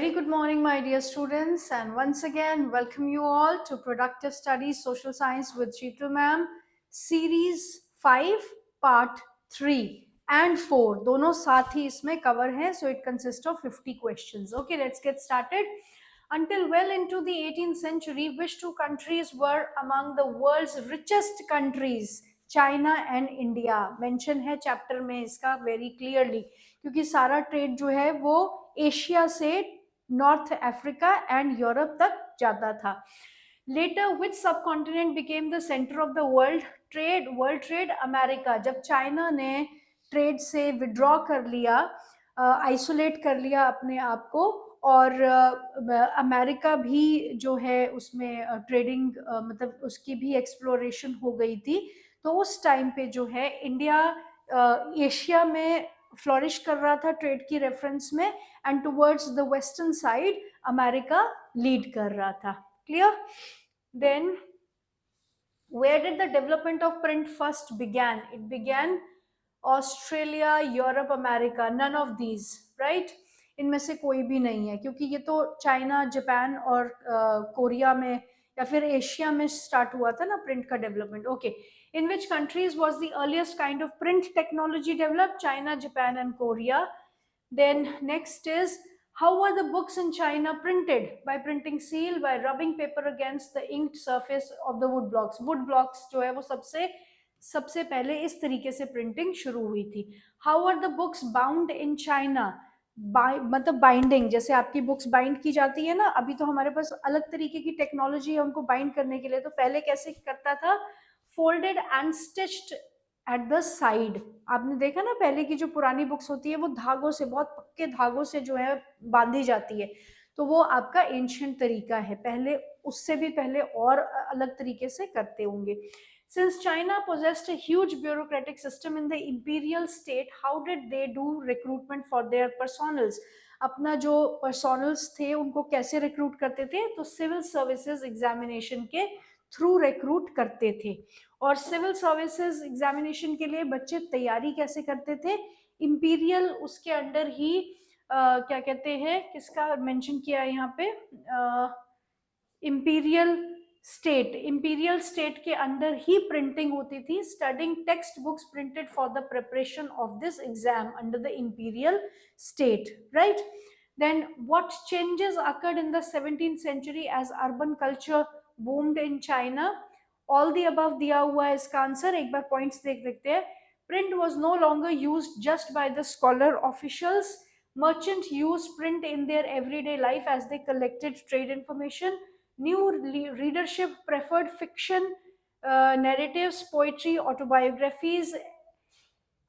very good morning, my dear students, and once again, welcome you all to Productive Studies Social Science with Sheetal Ma'am, Series 5, Part 3 and 4. दोनों साथ ही इसमें cover हैं, so it consists of 50 questions. Okay, let's get started. Until well into the 18th century, which two countries were among the world's richest countries? China and India mention है chapter में इसका very clearly, क्योंकि सारा trade जो है वो Asia से north Africa and Europe तक जाता था. लेटर विच सब continent became the centre of the world trade? America. जब चाइना ने ट्रेड से विड्रॉ कर लिया, आइसोलेट कर लिया अपने आप को, और अमेरिका भी जो है उसमें ट्रेडिंग मतलब उसकी भी एक्सप्लोरेशन हो गई थी, तो उस टाइम पे जो है इंडिया एशिया में फ्लोरिश कर रहा था ट्रेड की रेफरेंस में, and towards the western side America lead कर रहा था. Clear? Then where did the development of print first began? It began Australia, Europe, America. None of these, right? इनमें से कोई भी नहीं है, क्योंकि ये तो चाइना, जापान और कोरिया में या फिर एशिया में स्टार्ट हुआ था ना प्रिंट का development. Okay, in which countries was the earliest kind of print technology developed? China, Japan and Korea. Then next is, how were the books in China printed? By printing seal, by rubbing paper against the inked surface of the wood blocks. Wood blocks जो है वो सबसे पहले इस तरीके से printing शुरू हुई थी. How are the books bound in China? मतलब बाइंडिंग, जैसे आपकी बुक्स बाइंड की जाती है ना, अभी तो हमारे पास अलग तरीके की टेक्नोलॉजी है उनको बाइंड करने के लिए, तो पहले कैसे करता था? Folded and stitched at the side. आपने देखा ना, पहले की जो पुरानी बुक्स होती है वो धागों से, बहुत पक्के धागों से जो है बांधी जाती है, तो वो आपका एंशिएंट तरीका है. पहले, उससे भी पहले और अलग तरीके से करते होंगे. Since China possessed a huge bureaucratic system in the imperial state, how did they do recruitment for their personals? अपना जो personals थे उनको कैसे recruit करते थे? तो civil services examination के थ्रू रिक्रूट करते थे. और सिविल सर्विसेज एग्जामिनेशन के लिए बच्चे तैयारी कैसे करते थे? इंपीरियल, उसके अंडर ही क्या कहते हैं, किसका मेंशन किया है यहाँ पे? इंपीरियल स्टेट के अंदर ही प्रिंटिंग होती थी. Studying text books printed for the preparation of this exam under the imperial state, right? Then what changes occurred in the 17th century as urban culture boomed in China? All the above दिया हुआ है इसका answer. एक बार points देख लेते हैं. Print was no longer used just by the scholar officials. Merchants used print in their everyday life as they collected trade information. New readership preferred fiction, narratives, poetry, autobiographies,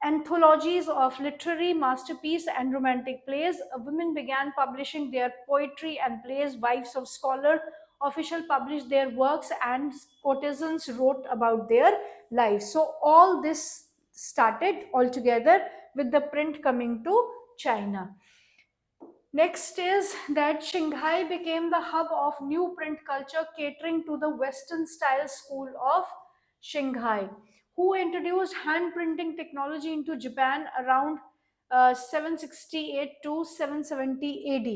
anthologies of literary masterpiece and romantic plays. Women began publishing their poetry and plays. Wives of scholar official published their works, and courtesans wrote about their lives. So all this started altogether with the print coming to China. Next is that Shanghai became the hub of new print culture, catering to the Western style school of Shanghai. Who introduced hand printing technology into Japan around 768 to 770 AD?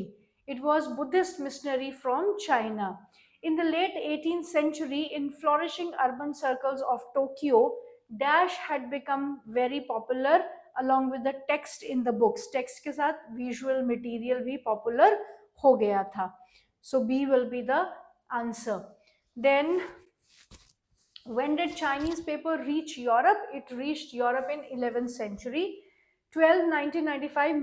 It was Buddhist missionary from China. In the late 18th century, in flourishing urban circles of Tokyo, Dash had become very popular along with the text in the books. Text के साथ visual material भी popular हो गया था. So B will be the answer. Then when did Chinese paper reach Europe? It reached Europe in 11th century. 1995,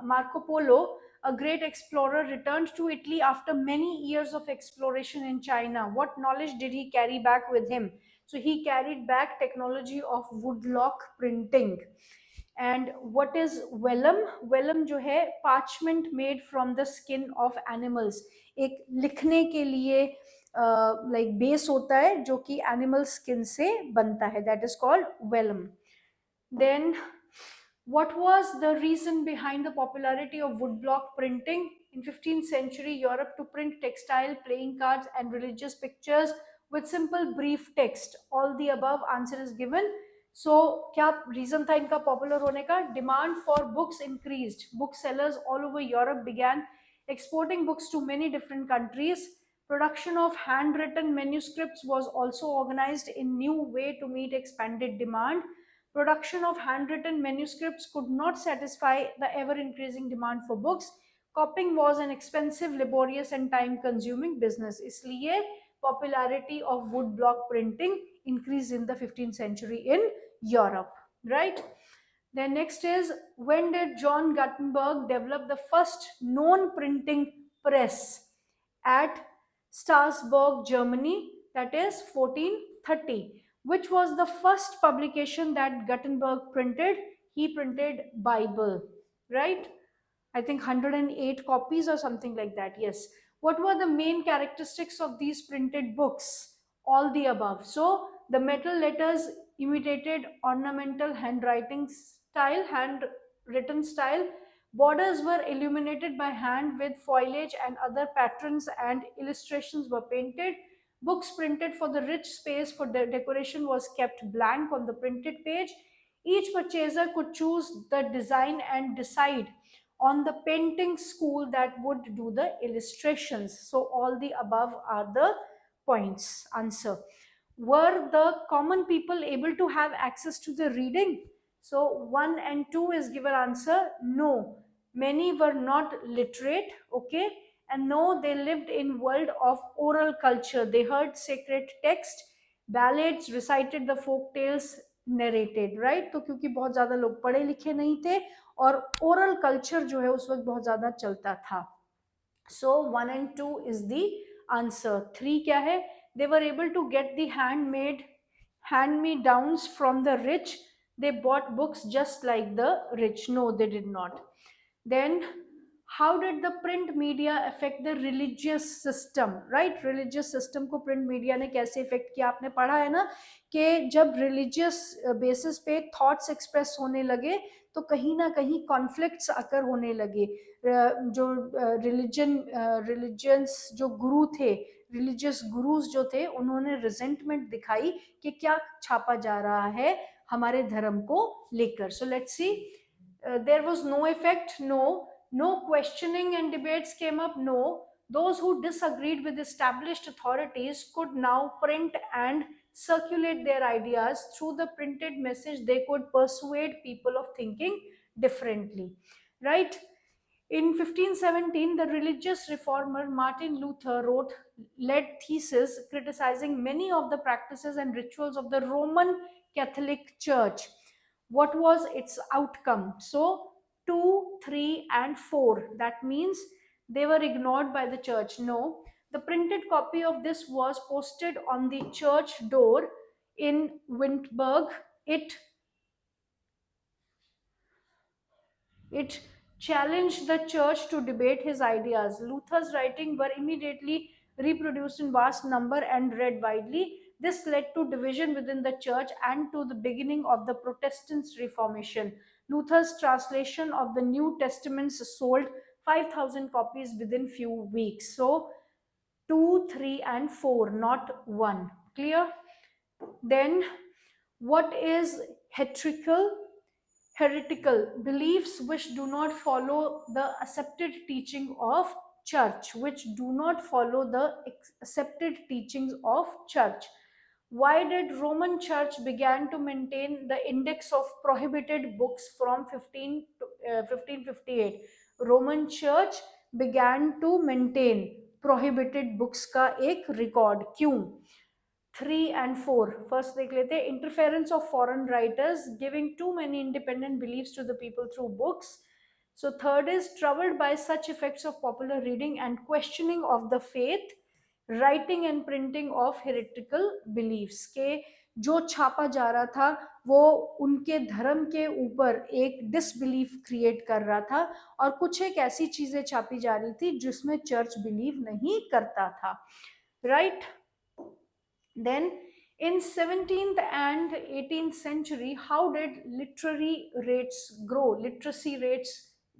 Marco Polo, a great explorer, returned to Italy after many years of exploration in China. What knowledge did he carry back with him? So he carried back technology of woodblock printing. And what is vellum? Vellum जो है parchment made from the skin of animals. एक लिखने के लिए like base होता है जो कि animal skin से बनता है. That is called vellum. Then what was the reason behind the popularity of woodblock printing? In 15th century Europe, to print textile, playing cards and religious pictures with simple brief text. All the above answer is given. सो क्या reason था इनका popular होने का? Demand for books increased. Book sellers all over Europe began exporting books to many different countries. Production of handwritten manuscripts was also organized in new way to meet expanded demand. Production of handwritten manuscripts could not satisfy the ever increasing demand for books. Copying was an expensive, laborious and time consuming business. इसलिए popularity of woodblock printing increased in the 15th century in Europe, right? Then next is, when did John Gutenberg develop the first known printing press? At Strasbourg, Germany, that is 1430. Which was the first publication that Gutenberg printed? He printed Bible, right? I think 108 copies or something like that. Yes. What were the main characteristics of these printed books? All the above. So the metal letters imitated ornamental handwriting style, handwritten style. Borders were illuminated by hand with foliage and other patterns, and illustrations were painted. Books printed for the rich space for the decoration was kept blank on the printed page. Each purchaser could choose the design and decide on the painting school that would do the illustrations. So all the above are the points. Answer. Were the common people able to have access to the reading? So 1 and 2 is given answer. No, many were not literate. Okay, and no, they lived in world of oral culture. They heard sacred text, ballads recited, the folk tales narrated, right? तो क्योंकि बहुत ज़्यादा लोग पढ़े लिखे नहीं थे और ओरल कल्चर जो है उस वक्त बहुत ज़्यादा चलता था. सो 1 and 2 is the answer. 3 क्या है? They were able to get the hand-me-downs from the rich. They bought books just like the rich. No, they did not. Then how did the print media affect the religious system? Right, religious system को print media ने कैसे affect किया? आपने पढ़ा है ना कि जब religious basis पे thoughts express होने लगे तो कहीं ना कहीं conflicts अकर होने लगे. जो religions जो गुरु थे, religious gurus जो थे, उन्होंने resentment दिखाई कि क्या छापा जा रहा है हमारे धर्म को लेकर. So let's see. There was no effect. No questioning and debates came up. No, those who disagreed with established authorities could now print and circulate their ideas through the printed message. They could persuade people of thinking differently, right? In 1517, the religious reformer Martin Luther wrote led thesis criticizing many of the practices and rituals of the Roman Catholic Church. What was its outcome? So 2, 3 and 4, that means they were ignored by the church. No, the printed copy of this was posted on the church door in Wittenberg. It challenged the church to debate his ideas. Luther's writings were immediately reproduced in vast number and read widely. This led to division within the church and to the beginning of the Protestant Reformation. Luther's translation of the New Testament sold 5,000 copies within few weeks. So 2, 3 and 4, not 1. Clear? Then what is heretical? Beliefs which do not follow the accepted teaching of church, which do not follow the accepted teachings of church. Why did Roman church began to maintain the index of prohibited books from 1558? Roman church began to maintain prohibited books का एक record. क्यों? 3 and 4. First देख लेते हैं. Interference of foreign writers, giving too many independent beliefs to the people through books. So third is troubled by such effects of popular reading and questioning of the faith, writing and printing of heretical beliefs. के जो छापा जा रहा था वो उनके धर्म के ऊपर एक डिसबिलीफ क्रिएट कर रहा था और कुछ एक ऐसी चीजें छापी जा रही थी जिसमें चर्च बिलीव नहीं करता था, right? Then in 17th and 18th century, how did literacy rates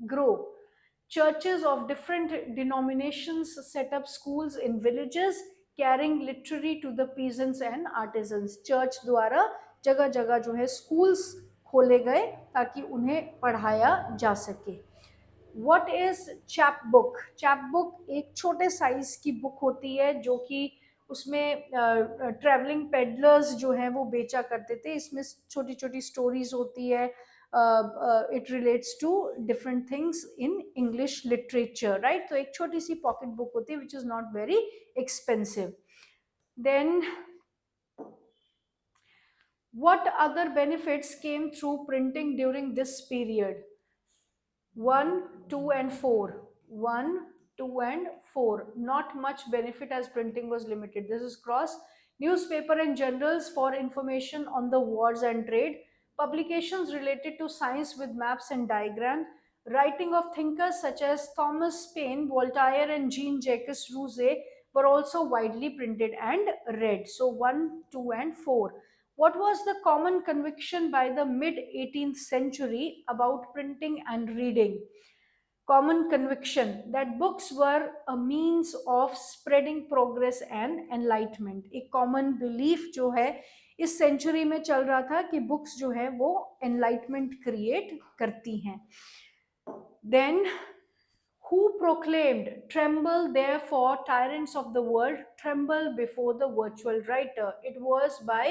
grow? Churches of different denominations set up schools in villages carrying literacy to the peasants and artisans. Church द्वारा जगह जगह जो है schools खोले गए ताकि उन्हें पढ़ाया जा सके. What is chap book? Chap book एक छोटे साइज की बुक होती है जो कि उसमें ट्रैवलिंग पेडलर्स जो हैं वो बेचा करते थे. इसमें छोटी छोटी स्टोरीज होती है. It relates to different things in English literature, right? तो एक छोटी सी पॉकेट बुक होती है which is not very expensive. Then what other benefits came through printing during this period? 1, 2, and 4. 1, 2, and 4. Not much benefit as printing was limited. This is cross. Newspaper and journals for information on the wars and trade. Publications related to science with maps and diagrams. Writing of thinkers such as Thomas Paine, Voltaire, and Jean-Jacques Rousseau were also widely printed and read. So 1, 2, and 4. What was the common conviction by the mid 18th century about printing and reading? Common conviction that books were a means of spreading progress and enlightenment. एक common belief जो है इस century में चल रहा था कि books जो है वो enlightenment create करती हैं. Then who proclaimed, "Tremble therefore, tyrants of the world, tremble before the virtual writer"? It was by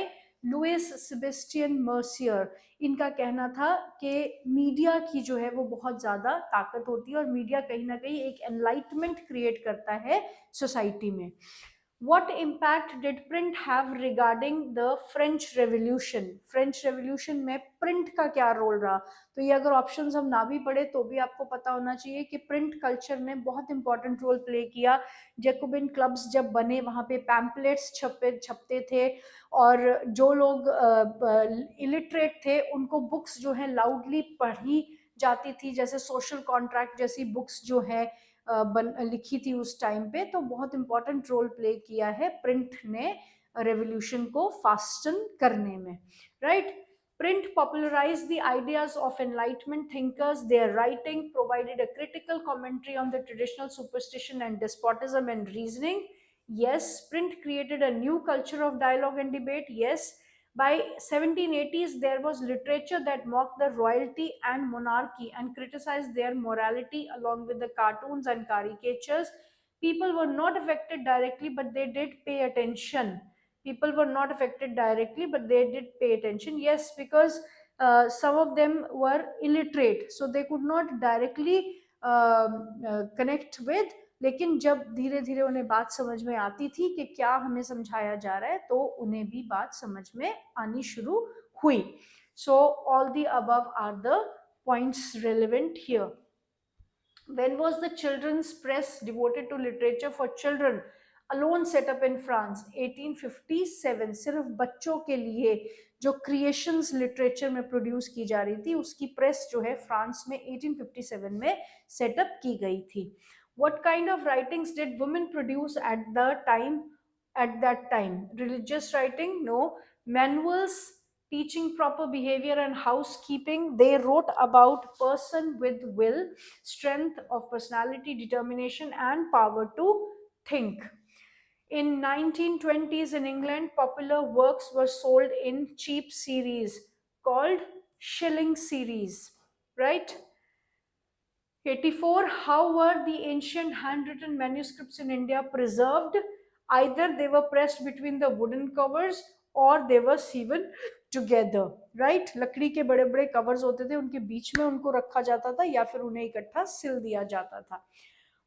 Louis Sebastien Mercier. इनका कहना था कि मीडिया की जो है वो बहुत ज़्यादा ताकत होती है और मीडिया कहीं ना कहीं एक एनलाइटमेंट क्रिएट करता है सोसाइटी में. What impact did print have regarding the French Revolution? French revolution में प्रिंट का क्या रोल रहा? तो ये अगर ऑप्शंस हम ना भी पढ़े तो भी आपको पता होना चाहिए कि प्रिंट कल्चर ने बहुत इंपॉर्टेंट रोल प्ले किया. जैकोबिन क्लब्स जब बने वहाँ पे पैम्पलेट्स छपते थे और जो लोग इलिटरेट थे उनको बुक्स जो है लाउडली पढ़ी जाती थी. जैसे सोशल कॉन्ट्रैक्ट जैसी बुक्स जो है लिखी थी उस टाइम पे. तो बहुत इंपॉर्टेंट रोल प्ले किया है प्रिंट ने रेवोल्यूशन को फास्टन करने में, right? Print popularized the ideas of Enlightenment thinkers. Their writing provided a critical commentary on the traditional superstition and despotism and reasoning. Yes. Print created a new culture of dialogue and debate. Yes. By 1780s, there was literature that mocked the royalty and monarchy and criticized their morality along with the cartoons and caricatures. People were not affected directly, but they did pay attention. People were not affected directly, but they did pay attention. Yes, because some of them were illiterate, so they could not directly connect with. लेकिन जब धीरे धीरे उन्हें बात समझ में आती थी कि क्या हमें समझाया जा रहा है तो उन्हें भी बात समझ में आनी शुरू हुई. So all the above are the points relevant here. When was the children's press devoted to literature for children alone set up in France? 1857. सिर्फ बच्चों के लिए जो क्रिएशंस लिटरेचर में प्रोड्यूस की जा रही थी उसकी प्रेस जो है फ्रांस में 1857 में सेटअप की गई थी. What kind of writings did women produce at that time? Religious writing? No. Manuals teaching proper behavior and housekeeping. They wrote about person with will, strength of personality, determination, and power to think. In 1920s in England, popular works were sold in cheap series called shilling series, right? 84. How were the ancient handwritten manuscripts in India preserved? Either they were pressed between the wooden covers or they were sewn together, right? लकड़ी के बड़े बड़े covers होते थे उनके बीच में उनको रखा जाता था या फिर उन्हें इकट्ठा सिल दिया जाता था.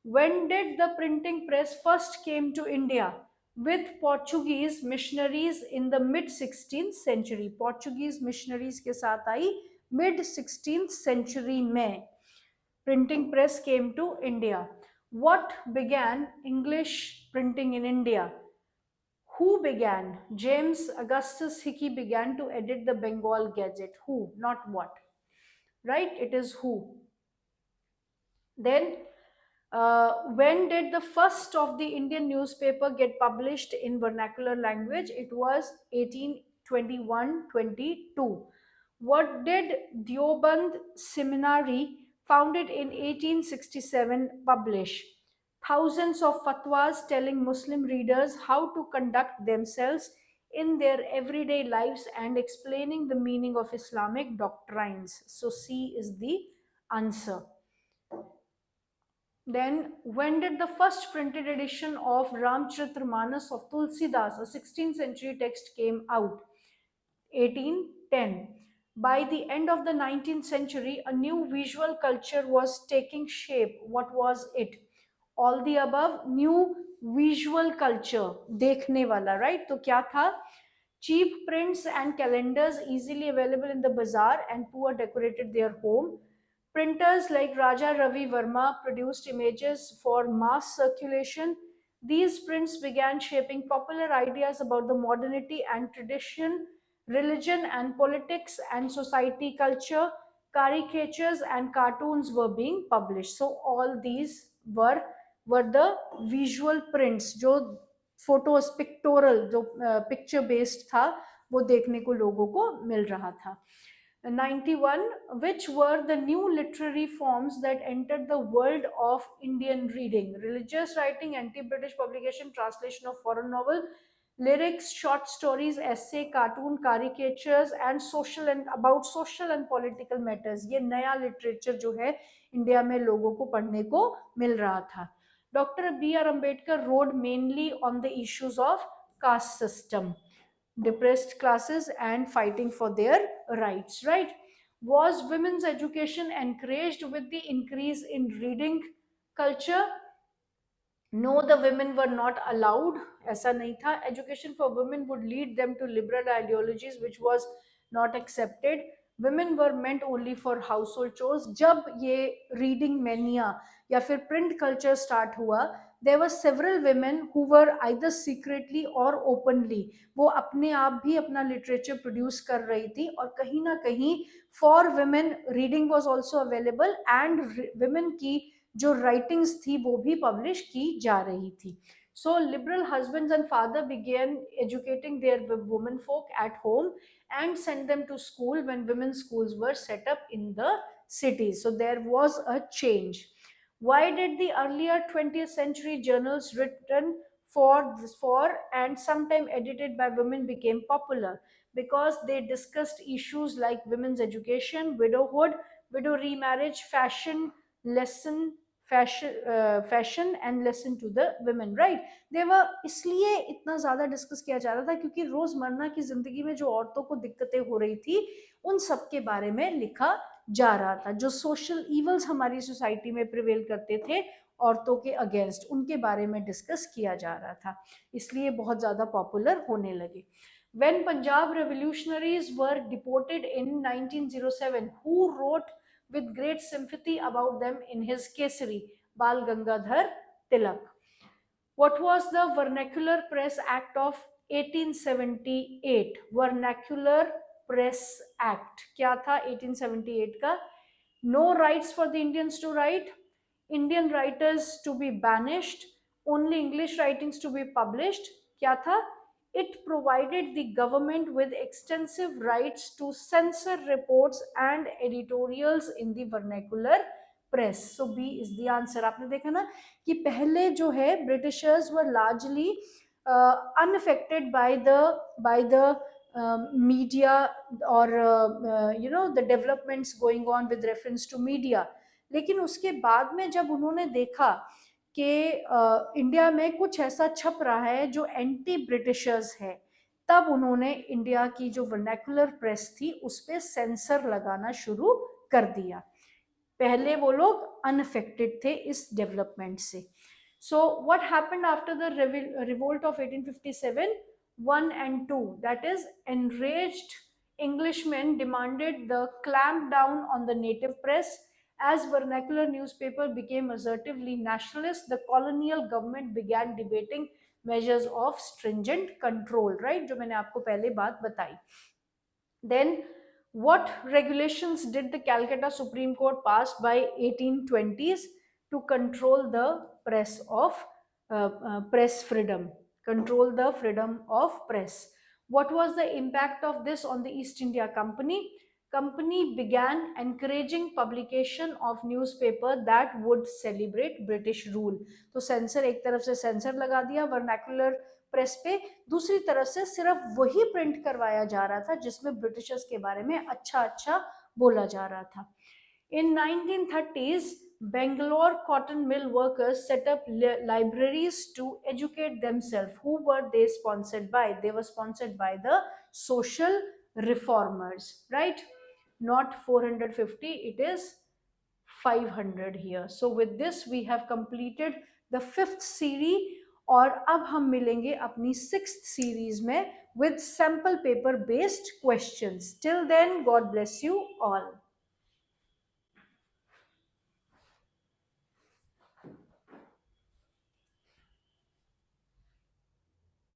When did the printing press first came to India? With Portuguese missionaries in the mid 16th century. Portuguese missionaries के साथ आई mid 16th century में printing press came to India. What began English printing in India? Who began? James Augustus Hickey began to edit the Bengal Gazette. Who, not what, right? It is who. Then when did the first of the Indian newspaper get published in vernacular language? It was 1821-22. What did Deoband Seminary, founded in 1867, publish? Thousands of fatwas telling Muslim readers how to conduct themselves in their everyday lives and explaining the meaning of Islamic doctrines. So C is the answer. Then, when did the first printed edition of Ramcharitramanas of Tulsidas, a 16th century text, came out? 1810. By the end of the 19th century, a new visual culture was taking shape. What was it? All the above. New visual culture, देखने वाला, right? तो क्या था? Cheap prints and calendars easily available in the bazaar and poor decorated their home. Printers like Raja Ravi Verma produced images for mass circulation. These prints began shaping popular ideas about the modernity and tradition, religion and politics and society culture. Caricatures and cartoons were being published. So all these were the visual prints, जो photos pectoral, जो picture based था, वो देखने को लोगों को मिल रहा था. 91. Which were the new literary forms that entered the world of Indian reading? Religious writing, anti-British publication, translation of foreign novel, lyrics, short stories, essay, cartoon, caricatures and social and about social and political matters. ये नया literature जो है India में लोगों को पढ़ने को मिल रहा था. Dr. B.R. Ambedkar wrote mainly on the issues of caste system, depressed classes and fighting for their rights, right? Was women's education encouraged with the increase in reading culture? No, the women were not allowed. ऐसा नहीं था. Education for women would lead them to liberal ideologies which was not accepted. Women were meant only for household chores. जब ये reading mania या फिर print culture start हुआ, there were several women who were either secretly or openly, वो अपने आप भी अपना literature produce कर रही थी, और कहीं ना कहीं for women reading was also available and women की जो राइटिंग्स थी वो भी पब्लिश की जा रही थी. So liberal husbands and father began educating their women folk at home and sent them to school when women's schools were set up in the cities. So there was a change. Why did the earlier 20th century journals written for and sometime edited by women became popular? Because they discussed issues like women's education, widowhood, widow remarriage, fashion and lesson to the women, right? they were इसलिए इतना ज़्यादा discuss किया जा रहा था क्योंकि रोज़मर्रा की ज़िंदगी में जो औरतों को दिक्कतें हो रही थी उन सब के बारे में लिखा जा रहा था. जो सोशल इवल्स हमारी सोसाइटी में प्रिवेल करते थे औरतों के अगेंस्ट, उनके बारे में डिस्कस किया जा रहा था, इसलिए बहुत ज़्यादा पॉपुलर होने लगे. When Punjab revolutionaries were deported in 1907, who wrote with great sympathy about them in his Kesari? Bal Gangadhar Tilak. What was the Vernacular Press Act of 1878? Vernacular Press Act क्या था 1878 का? No rights for the Indians to write, Indian writers to be banished, only English writings to be published. क्या था? It provided the government with extensive rights to censor reports and editorials in the vernacular press. So B is the answer. आपने देखा ना कि पहले जो है Britishers were largely unaffected by the media or the developments going on with reference to media. लेकिन उसके बाद में जब उन्होंने देखा कि इंडिया में कुछ ऐसा छप रहा है जो एंटी ब्रिटिशर्स है, तब उन्होंने इंडिया की जो वर्नैकुलर प्रेस थी उस पे सेंसर लगाना शुरू कर दिया. पहले वो लोग अनअफेक्टेड थे इस डेवलपमेंट से. So what happened after the revolt of 1857? 1 and 2, that is, enraged Englishmen demanded the clamp down on the native press. As vernacular newspaper became assertively nationalist, the colonial government began debating measures of stringent control, right? जो मैंने आपको पहले बात बताई. Then what regulations did the Calcutta Supreme Court pass by 1820s to control the press of press freedom, control the freedom of press? What was the impact of this on the East India Company? Company began encouraging publication of newspaper that would celebrate British rule. तो sensor, एक तरफ से sensor लगा दिया, vernacular press पे दूसरी तरफ से सिर्फ वही प्रिंट करवाया जा रहा था जिसमें ब्रिटिशर्स के बारे में अच्छा अच्छा बोला जा रहा था. In 1930s, Bangalore cotton mill workers set up libraries to educate themselves. Who were they sponsored by? They were sponsored by the social reformers, right? Not 450, it is 500 here. So with this we have completed the fifth series. और अब हम मिलेंगे अपनी sixth series में with sample paper based questions. Till then, God bless you all.